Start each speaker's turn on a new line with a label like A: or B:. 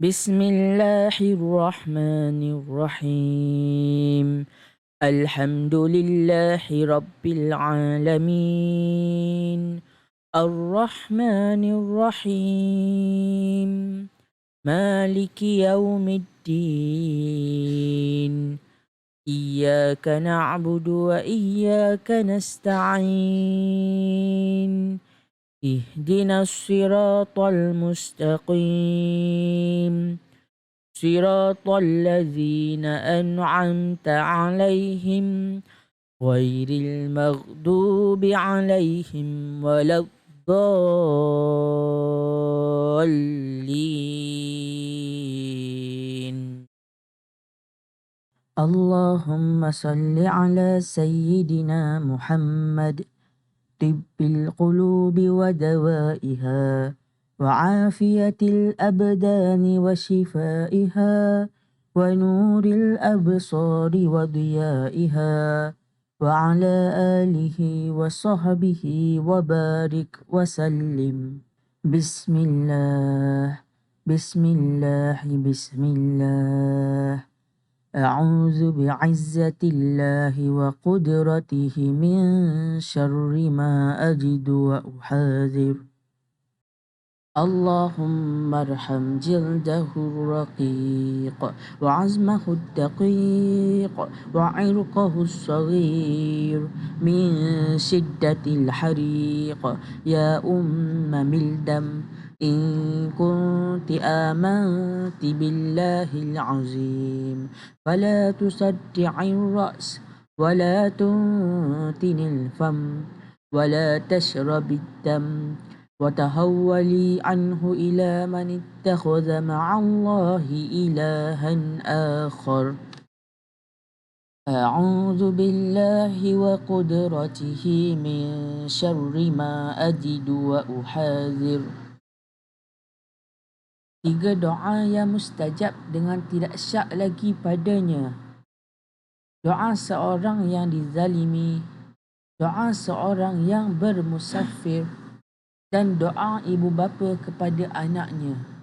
A: بسم الله الرحمن الرحيم. الحمد لله رب العالمين، الرحمن الرحيم، مالك يوم الدين. إياك نعبد وإياك نستعين. اهدنا الصراط المستقيم، صراط الذين أنعمت عليهم غير المغضوب عليهم ولا الضالين. اللهم صل على سيدنا محمد، طب القلوب ودوائها، وعافية الأبدان وشفائها، ونور الأبصار وضيائها، وعلى آله وصحبه وبارك وسلم. بسم الله، بسم الله، بسم الله. أعوذ بعزة الله وقدرته من شر ما أجد وأحاذر. اللهم ارحم جلده الرقيق، وعزمه الدقيق، وعرقه الصغير من شدة الحريق. يا ملدم، إن كنت آمنت بالله العظيم فلا تصدع الرأس، ولا تنتن الفم، ولا تشرب الدم، وتهولي عنه إلى من اتخذ مع الله إلها آخر. أعوذ بالله وقدرته من شر ما أجد وأحاذر. 3 doa yang mustajab dengan tidak syak lagi padanya. Doa seorang yang dizalimi, doa seorang yang bermusafir, dan doa ibu bapa kepada anaknya.